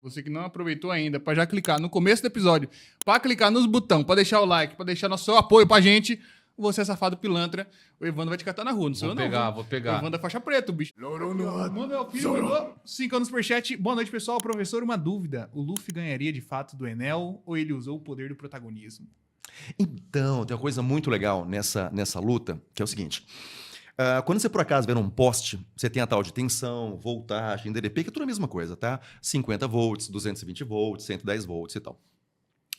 Você que não aproveitou ainda, para já clicar no começo do episódio, para clicar nos botões, para deixar o like, para deixar nosso apoio pra gente, você é safado pilantra, o Evandro vai te catar na rua, não sou eu não. Vou pegar. O Evandro é faixa preta, o bicho. Manuel Filho mandou 5 anos por chat. Boa noite, pessoal. Professor, uma dúvida. O Luffy ganharia de fato do Enel ou ele usou o poder do protagonismo? Então, tem uma coisa muito legal nessa luta, que é o seguinte. Quando você, por acaso, vê um poste, você tem a tal de tensão, voltagem, DDP, que é tudo a mesma coisa, tá? 50 volts, 220 volts, 110 volts e tal.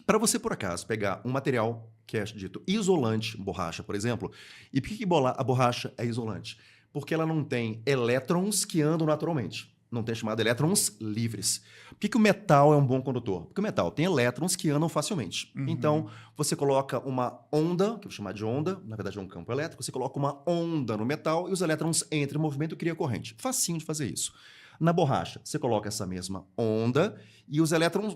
Para você, por acaso, pegar um material que é dito isolante, borracha, por exemplo, e por que a borracha é isolante? Porque ela não tem elétrons que andam naturalmente. Não tem chamado elétrons livres. Por que o metal é um bom condutor? Porque o metal tem elétrons que andam facilmente. Uhum. Então, você coloca uma onda, que eu vou chamar de onda, na verdade é um campo elétrico, você coloca uma onda no metal e os elétrons entram em movimento e cria corrente. Facinho de fazer isso. Na borracha, você coloca essa mesma onda e os elétrons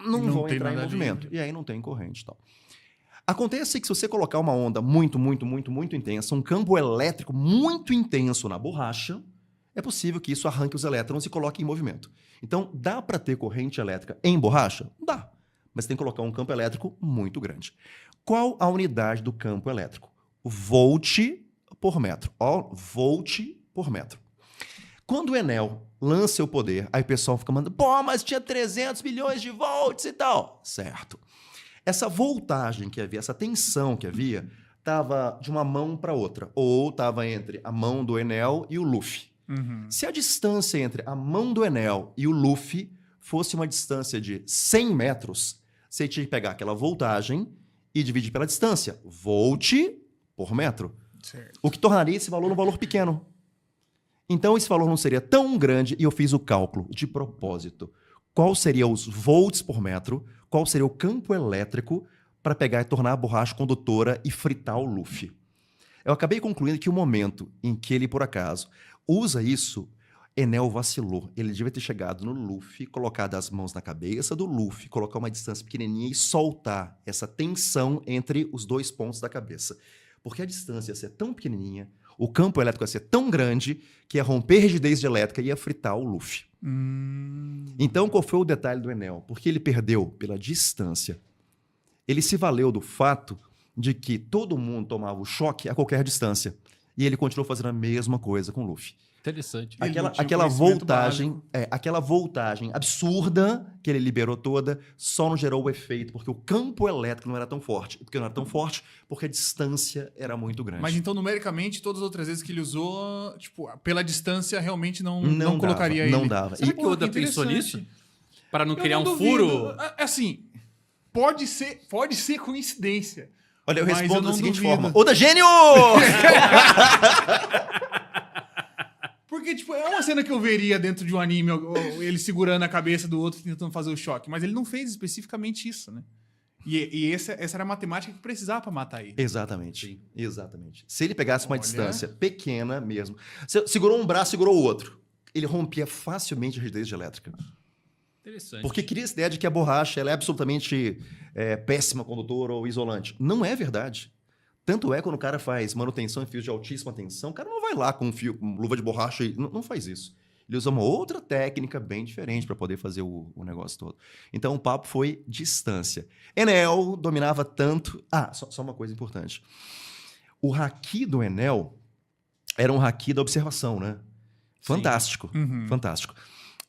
não vão entrar em movimento. E aí não tem corrente e tal. Acontece que se você colocar uma onda muito intensa, um campo elétrico muito intenso na borracha, é possível que isso arranque os elétrons e coloque em movimento. Então, dá para ter corrente elétrica em borracha? Dá. Mas tem que colocar um campo elétrico muito grande. Qual a unidade do campo elétrico? Volt por metro. Ó, volt por metro. Quando o Enel lança o poder, aí o pessoal fica mandando, pô, mas tinha 300 milhões de volts e tal. Certo. Essa voltagem que havia, essa tensão que havia, estava de uma mão para outra. Ou estava entre a mão do Enel e o Luffy. Uhum. Se a distância entre a mão do Enel e o Luffy fosse uma distância de 100 metros, você tinha que pegar aquela voltagem e dividir pela distância. Volt por metro. Certo. O que tornaria esse valor um valor pequeno. Então, esse valor não seria tão grande e eu fiz o cálculo de propósito. Qual seria os volts por metro, qual seria o campo elétrico para pegar e tornar a borracha condutora e fritar o Luffy. Eu acabei concluindo que o momento em que ele, por acaso, usa isso, Enel vacilou. Ele devia ter chegado no Luffy, colocado as mãos na cabeça do Luffy, colocar uma distância pequenininha e soltar essa tensão entre os dois pontos da cabeça. Porque a distância ia ser tão pequenininha, o campo elétrico ia ser tão grande, que ia romper rigidez de elétrica e ia fritar o Luffy. Então, qual foi o detalhe do Enel? Porque ele perdeu pela distância. Ele se valeu do fato de que todo mundo tomava o choque a qualquer distância. E ele continuou fazendo a mesma coisa com o Luffy. Interessante. Aquela voltagem absurda que ele liberou toda só não gerou o efeito, porque o campo elétrico não era tão forte. Porque não era tão forte, porque a distância era muito grande. Mas então, numericamente, todas as outras vezes que ele usou, tipo, pela distância, realmente não colocaria ele. Não dava. Será que o Oda pensou nisso? Para não criar um furo? Assim, pode ser coincidência. Olha, eu mas respondo da seguinte duvido. forma. Oda gênio! Porque, tipo, é uma cena que eu veria dentro de um anime, ele segurando a cabeça do outro tentando fazer o choque. Mas ele não fez especificamente isso, né? E essa era a matemática que precisava pra matar ele. Exatamente. Sim. Exatamente. Se ele pegasse uma Olha. distância pequena mesmo, segurou um braço, segurou o outro, ele rompia facilmente a rigidez elétrica. Interessante. Porque cria essa ideia de que a borracha ela é absolutamente péssima condutora ou isolante. Não é verdade. Tanto é quando o cara faz manutenção em fios de altíssima tensão, o cara não vai lá com luva de borracha e não faz isso. Ele usa uma outra técnica bem diferente para poder fazer o negócio todo. Então o papo foi distância. Enel dominava tanto... só uma coisa importante. O haki do Enel era um haki da observação, né? Fantástico, fantástico.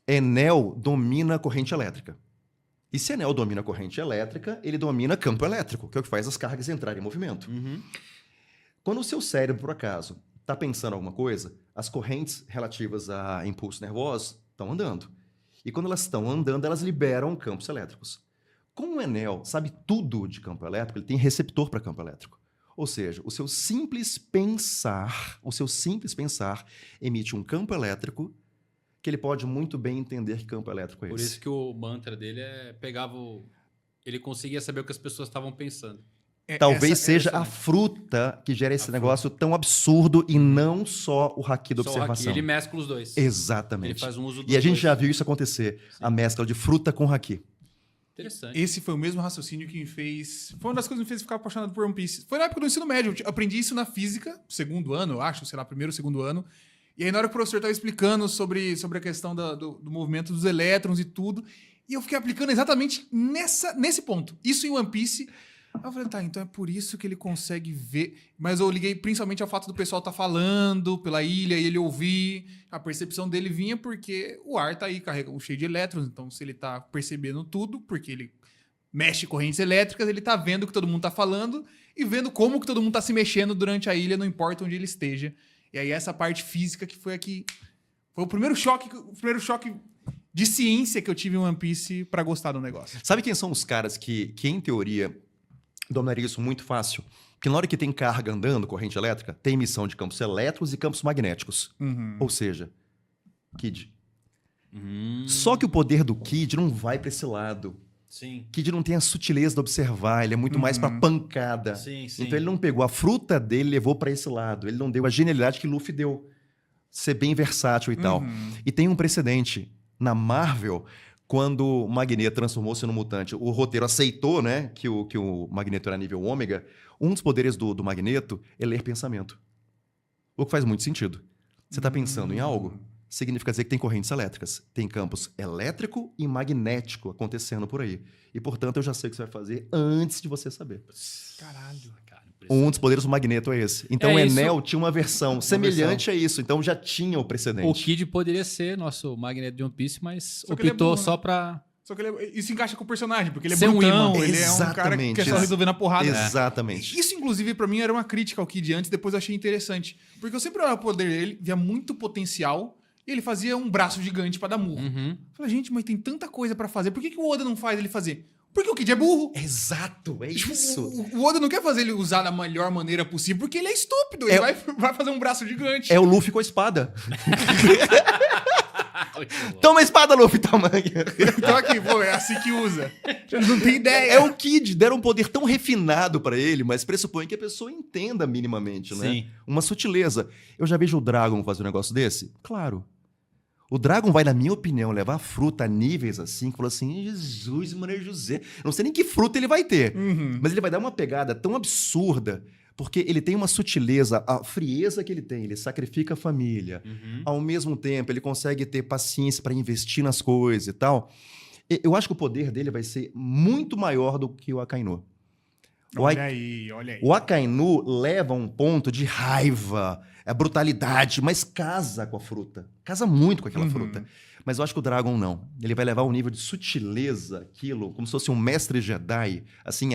Enel domina a corrente elétrica. E se Enel domina a corrente elétrica, ele domina campo elétrico, que é o que faz as cargas entrarem em movimento. Quando o seu cérebro, por acaso, está pensando alguma coisa, as correntes relativas a impulsos nervosos estão andando. E quando elas estão andando, elas liberam campos elétricos. Como o Enel sabe tudo de campo elétrico, ele tem receptor para campo elétrico. Ou seja, o seu simples pensar emite um campo elétrico que ele pode muito bem entender que campo elétrico é esse. Por isso que o mantra dele ele conseguia saber o que as pessoas estavam pensando. Talvez seja a fruta que gera esse negócio tão absurdo e não só o haki da observação. Ele mescla os dois. Exatamente. Ele faz um uso dos E a gente dois. já viu isso acontecer, a mescla de fruta com haki. Interessante. Esse foi o mesmo raciocínio que me fez... Foi uma das coisas que me fez ficar apaixonado por One Piece. Foi na época do ensino médio. Eu aprendi isso na física, segundo ano, eu acho, sei lá, primeiro ou segundo ano. E aí, na hora que o professor tava explicando sobre a questão do movimento dos elétrons e tudo, e eu fiquei aplicando exatamente nesse ponto. Isso em One Piece. Aí eu falei, tá, então é por isso que ele consegue ver. Mas eu liguei principalmente ao fato do pessoal tá falando pela ilha e ele ouvir. A percepção dele vinha porque o ar tá aí carregando cheio de elétrons. Então, se ele tá percebendo tudo, porque ele mexe correntes elétricas, ele tá vendo o que todo mundo tá falando e vendo como que todo mundo tá se mexendo durante a ilha, não importa onde ele esteja. E aí essa parte física que foi aqui... Foi o primeiro choque de ciência que eu tive em One Piece pra gostar do negócio. Sabe quem são os caras que em teoria, dominaria isso muito fácil? Porque na hora que tem carga andando, corrente elétrica, tem emissão de campos elétricos e campos magnéticos. Ou seja, Kid. Só que o poder do Kid não vai pra esse lado. Sim. Kid não tem a sutileza de observar, ele é muito mais pra pancada. Sim, sim. Então ele não pegou a fruta dele e levou pra esse lado. Ele não deu a genialidade que Luffy deu. Ser bem versátil e tal. E tem um precedente. Na Marvel, quando o Magneto transformou-se no mutante, o roteiro aceitou, né, que o Magneto era nível ômega. Um dos poderes do Magneto é ler pensamento. O que faz muito sentido. Você tá pensando em algo? Significa dizer que tem correntes elétricas. Tem campos elétrico e magnético acontecendo por aí. E, portanto, eu já sei o que você vai fazer antes de você saber. Caralho. Cara, Um dos poderes do Magneto é esse. Então, o isso. Enel tinha uma versão semelhante a isso. Então, já tinha o precedente. O Kid poderia ser nosso Magneto de One Piece, mas Só que ele é optou burro, né? só pra... Só que isso encaixa com o personagem, porque ele é Ser um brutão, imã. ele é um cara Exatamente. que é só resolver na porrada. Exatamente. Isso, inclusive, pra mim era uma crítica ao Kid antes, depois eu achei interessante. Porque eu sempre olhava o poder dele, via muito potencial, e ele fazia um braço gigante pra dar murro. Eu falei, gente, mas tem tanta coisa pra fazer, por que o Oda não faz ele fazer? Porque o Kid é burro. Exato, é isso. O Oda não quer fazer ele usar da melhor maneira possível, porque ele é estúpido. Ele vai fazer um braço gigante. É o Luffy com a espada. Toma a espada, Luffy, tamanho. Então aqui, pô, é assim que usa. Ele não tem ideia. É o Kid, deram um poder tão refinado pra ele, mas pressupõe que a pessoa entenda minimamente, né? Sim. Uma sutileza. Eu já vejo o Dragon fazer um negócio desse? Claro. O Dragon vai, na minha opinião, levar fruta a níveis assim, que falou assim, Jesus, Maria José. Eu não sei nem que fruta ele vai ter, mas ele vai dar uma pegada tão absurda, porque ele tem uma sutileza, a frieza que ele tem, ele sacrifica a família. Ao mesmo tempo, ele consegue ter paciência para investir nas coisas e tal. Eu acho que o poder dele vai ser muito maior do que o Akainu. Olha aí. O Akainu leva a um ponto de raiva, brutalidade, mas casa com a fruta. Casa muito com aquela fruta. Mas eu acho que o Dragon não. Ele vai levar um nível de sutileza, aquilo, como se fosse um mestre Jedi, assim,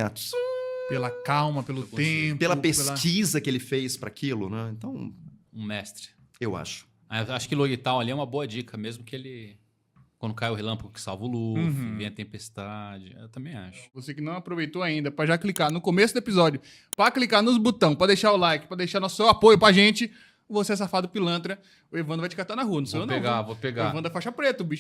Pela calma, pelo tempo. pela pesquisa que ele fez para aquilo, né? Então, Um mestre. eu acho. Eu acho que Logital ali é uma boa dica, mesmo que ele... Quando cai o relâmpago que salva o Luffy, vem a tempestade. Eu também acho. Você que não aproveitou ainda, pra já clicar no começo do episódio, pra clicar nos botões, pra deixar o like, pra deixar nosso apoio pra gente, você é safado pilantra, o Evandro vai te catar na rua, não sou eu não. Vou pegar. O Evandro é faixa preta, o bicho